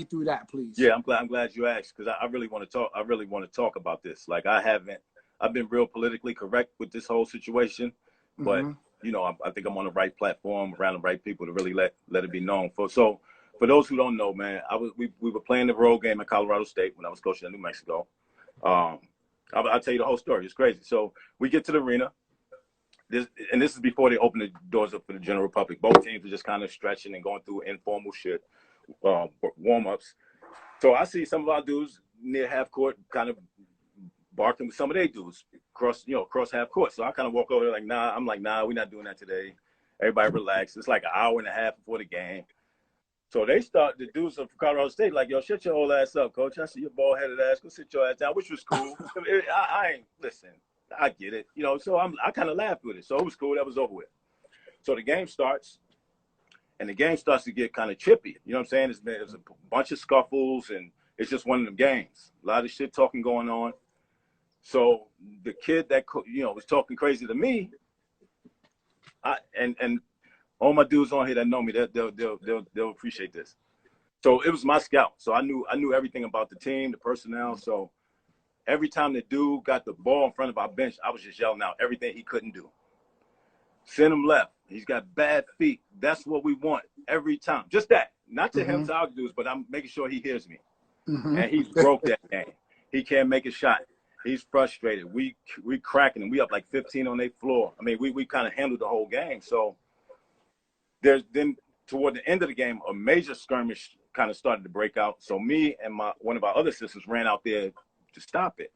through that, please. Yeah, I'm glad you asked, because I really want to talk. I really want to talk about this. Like, I've been real politically correct with this whole situation, but I think I'm on the right platform around the right people to really let it be known. So for those who don't know, man, we were playing the road game at Colorado State when I was coaching in New Mexico. I'll tell you the whole story. It's crazy. So we get to the arena. This is before they open the doors up for the general public. Both teams were just kind of stretching and going through informal shit, warm-ups. So I see some of our dudes near half court kind of barking with some of their dudes across half court. So I kind of walk over there like, nah. I'm like, nah, we're not doing that today. Everybody relax. It's like an hour and a half before the game. So the dudes from Colorado State, like, yo, shut your whole ass up, coach. I see your bald-headed ass. Go sit your ass down, which was cool. I ain't, listen, I get it. So I kind of laughed with it. So it was cool. That was over with. So the game starts, and the game starts to get kind of chippy. You know what I'm saying? There's a bunch of scuffles, and it's just one of them games. A lot of shit talking going on. So the kid that, was talking crazy to me, and all my dudes on here that know me, they'll appreciate this. So it was my scout. So I knew everything about the team, the personnel. So every time the dude got the ball in front of our bench, I was just yelling out everything he couldn't do. Send him left. He's got bad feet. That's what we want every time. Just that. Not to him, to our dudes, but I'm making sure he hears me. And he's broke that game. He can't make a shot. He's frustrated. We cracking him. We up like 15 on their floor. I mean, we kind of handled the whole game. So then toward the end of the game, a major skirmish kind of started to break out. So me and one of our other sisters ran out there to stop it.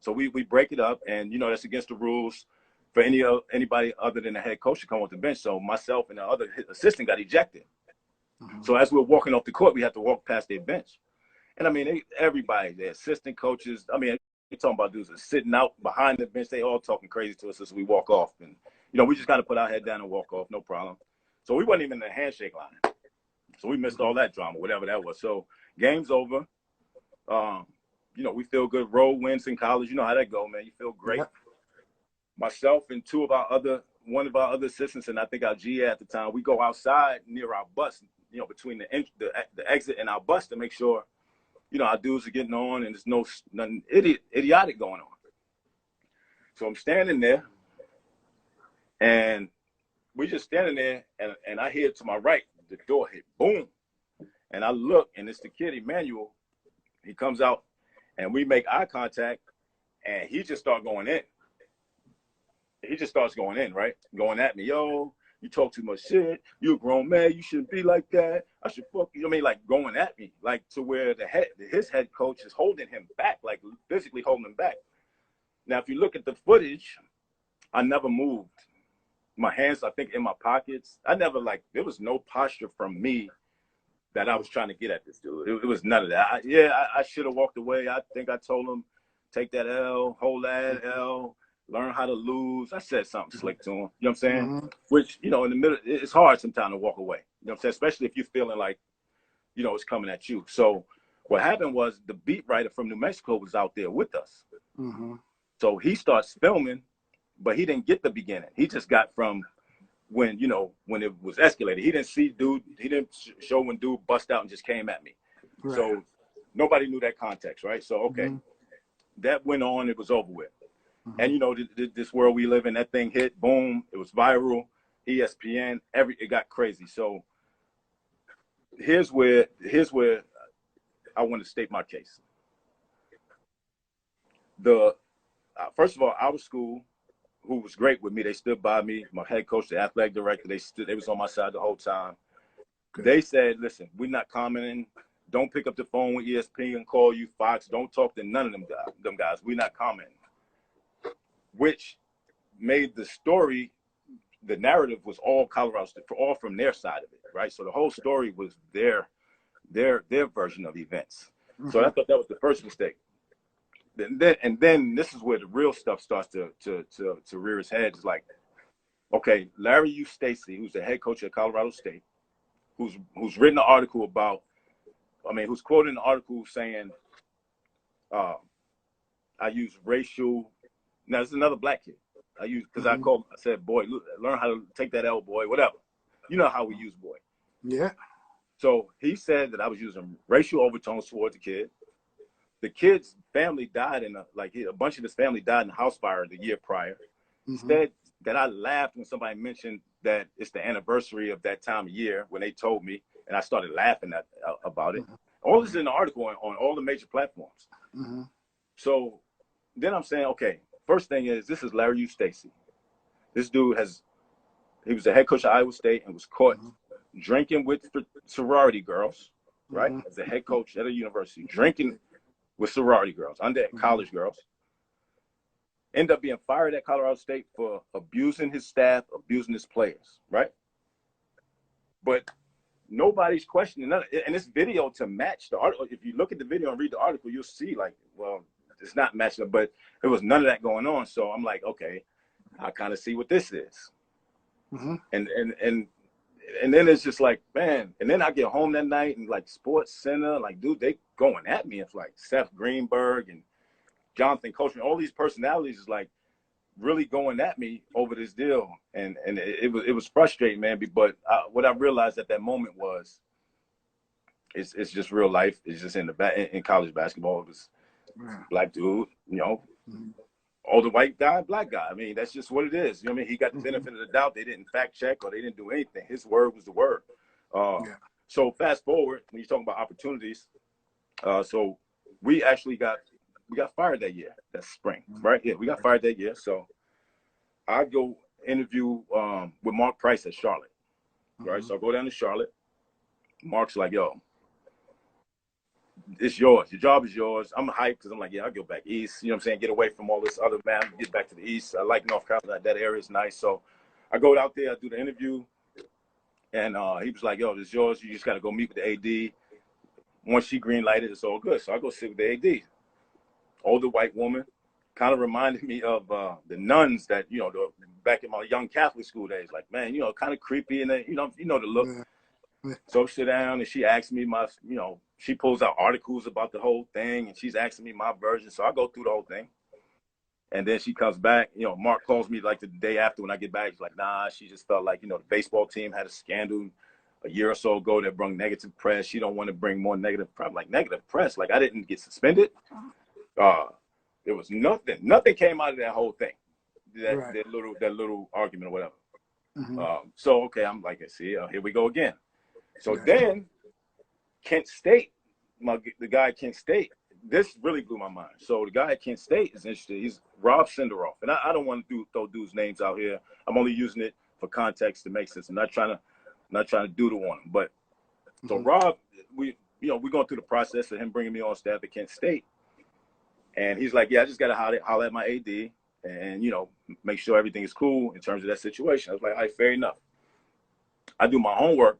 So we break it up, and that's against the rules for anybody other than the head coach to come off the bench. So myself and the other assistant got ejected. So as we were walking off the court, we had to walk past their bench. And I mean, everybody, the assistant coaches, I mean, you're talking about dudes that sitting out behind the bench. They all talking crazy to us as we walk off. And, we just kind of put our head down and walk off, no problem. So we wasn't even in the handshake line. So we missed all that drama, whatever that was. So game's over. We feel good. Road wins in college. You know how that go, man. You feel great. Myself and one of our other assistants, and I think our GA at the time, we go outside near our bus, between the exit and our bus to make sure, our dudes are getting on and there's nothing idiotic going on. So I'm standing there, and we just standing there, and I hear to my right, the door hit, boom. And I look, and it's the kid, Emmanuel. He comes out, and we make eye contact, and he just starts going in. He just starts going in, right? Going at me, yo, you talk too much shit. You a grown man. You shouldn't be like that. I should fuck you. I mean, like going at me, like to where his head coach is holding him back, like physically holding him back. Now, if you look at the footage, I never moved. My hands, I think, in my pockets. There was no posture from me that I was trying to get at this dude. It was none of that. I should have walked away. I think I told him, take that L, hold that L, learn how to lose. I said something slick to him. You know what I'm saying? Which, in the middle, it's hard sometimes to walk away. You know what I'm saying? Especially if you're feeling like, it's coming at you. So what happened was the beat writer from New Mexico was out there with us. So he starts filming, but he didn't get the beginning. He just got from when it was escalated. He didn't see dude. He didn't show when dude bust out and just came at me. Right. So nobody knew that context, right? So, okay, that went on. It was over with. And, this world we live in, that thing hit, boom, it was viral, ESPN, it got crazy. So here's where I want to state my case. First of all, our school, who was great with me, they stood by me, my head coach, the athletic director, they was on my side the whole time. Good. They said, listen, we're not commenting. Don't pick up the phone when ESPN call you, Fox. Don't talk to none of them guys. We're not commenting. Which made the story, the narrative was all Colorado State, all from their side of it, right? So the whole story was their version of events. So I thought that was the first mistake. Then this is where the real stuff starts to rear its head. It's like, okay, Larry Eustacy, who's the head coach at Colorado State, who's written an article about, who's quoting an article saying, I use racial. Now, there's another black kid. I said, boy, learn how to take that L, boy, whatever. You know how we use boy. Yeah. So he said that I was using racial overtones towards the kid. The kid's family died a bunch of his family died in a house fire the year prior. Said that I laughed when somebody mentioned that it's the anniversary of that time of year when they told me, and I started laughing about it. All this is in the article on all the major platforms. So then I'm saying, okay, first thing is, this is Larry Eustace. This dude he was the head coach of Iowa State and was caught drinking with sorority girls, right? As a head coach at a university, drinking with sorority girls, college girls. Ended up being fired at Colorado State for abusing his staff, abusing his players, right? But nobody's questioning that. And this video to match the article, if you look at the video and read the article, you'll see like, well, it's not matching up, but there was none of that going on. So I'm like, okay, I kind of see what this is. And then it's just like, man, and then I get home that night and like Sports Center, like, dude, they going at me. It's like Seth Greenberg and Jonathan Coachman, all these personalities is like really going at me over this deal. And it was frustrating, man. But what I realized at that moment was it's just real life. It's just in college basketball. It was black dude, older white guy, black guy. I mean, that's just what it is. You know what I mean? He got the benefit of the doubt. They didn't fact check or they didn't do anything. His word was the word. So fast forward, when you're talking about opportunities, so we actually got fired that year, that spring, right? Yeah, we got fired that year. So I go interview with Mark Price at Charlotte, right? So I go down to Charlotte. Mark's like, yo, it's yours. Your job is yours. I'm hyped because I'm like, yeah, I'll go back east. You know what I'm saying? Get away from all this other man. Get back to the east. I like North Carolina. That area is nice. So I go out there. I do the interview. And he was like, yo, this is yours. You just got to go meet with the AD. Once she green lighted, it's all good. So I go sit with the AD. Older white woman. Kind of reminded me of the nuns that, back in my young Catholic school days. Like, man, kind of creepy. And, the look. So I sit down and she asks me she pulls out articles about the whole thing and she's asking me my version. So I go through the whole thing. And then she comes back, Mark calls me like the day after when I get back. He's like, nah, she just felt like, the baseball team had a scandal a year or so ago that brought negative press. She don't want to bring more negative press. Like, negative press? Like, I didn't get suspended. There was nothing came out of that whole thing. That little argument or whatever. So, okay, I'm like, see, here we go again. So then Kent State, the guy at Kent State, this really blew my mind. So the guy at Kent State is interested. He's Rob Senderoff. And I don't want to throw dudes' names out here. I'm only using it for context to make sense. I'm not trying to doodle on him. But so Rob, we're going through the process of him bringing me on staff at Kent State. And he's like, yeah, I just got to holler at my AD and, make sure everything is cool in terms of that situation. I was like, all right, fair enough. I do my homework.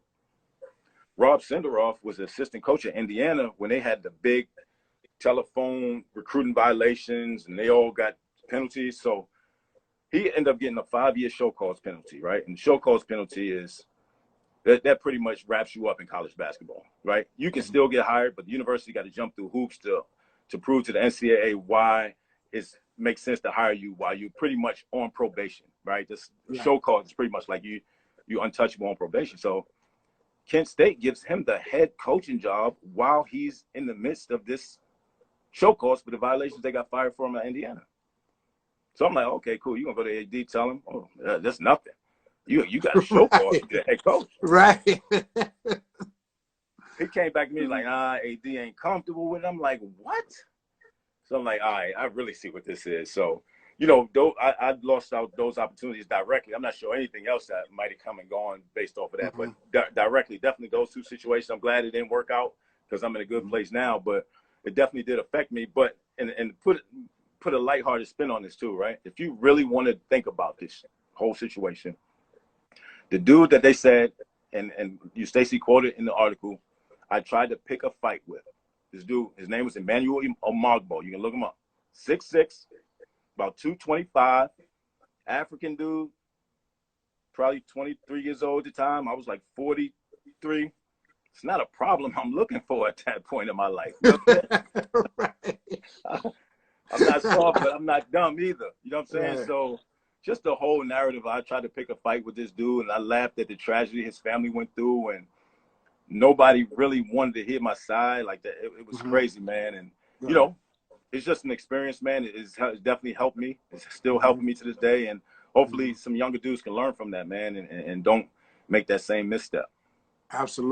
Rob Senderoff was the assistant coach at Indiana when they had the big telephone recruiting violations and they all got penalties. So he ended up getting a 5-year show cause penalty, right? And the show cause penalty is that pretty much wraps you up in college basketball, right? You can still get hired, but the university got to jump through hoops to prove to the NCAA why it makes sense to hire you while you're pretty much on probation, right? This show cause is pretty much like you untouchable on probation. So Kent State gives him the head coaching job while he's in the midst of this show cause for the violations they got fired from at Indiana. So I'm like, okay, cool. You're going to go to AD, tell him, oh, that's nothing. You got a show cause for the head coach. Right. He came back to me like, AD ain't comfortable with it. I'm like, what? So I'm like, all right, I really see what this is. So, I lost out those opportunities directly. I'm not sure anything else that might have come and gone based off of that. But directly, definitely those two situations. I'm glad it didn't work out because I'm in a good place now. But it definitely did affect me. But and put a lighthearted spin on this too, right? If you really want to think about this whole situation, the dude that they said, and you Stacey quoted in the article, I tried to pick a fight with. This dude, his name was Emmanuel Omogbo. You can look him up. 6'6", about 225, African dude, probably 23 years old at the time. I was like 43. It's not a problem I'm looking for at that point in my life. Right. I'm not soft, but I'm not dumb either. You know what I'm saying? Right. So just the whole narrative, I tried to pick a fight with this dude, and I laughed at the tragedy his family went through. And nobody really wanted to hear my side like that. It was crazy, man. And you know, it's just an experience, man. It's definitely helped me. It's still helping me to this day, and hopefully some younger dudes can learn from that, man, and don't make that same misstep. Absolutely.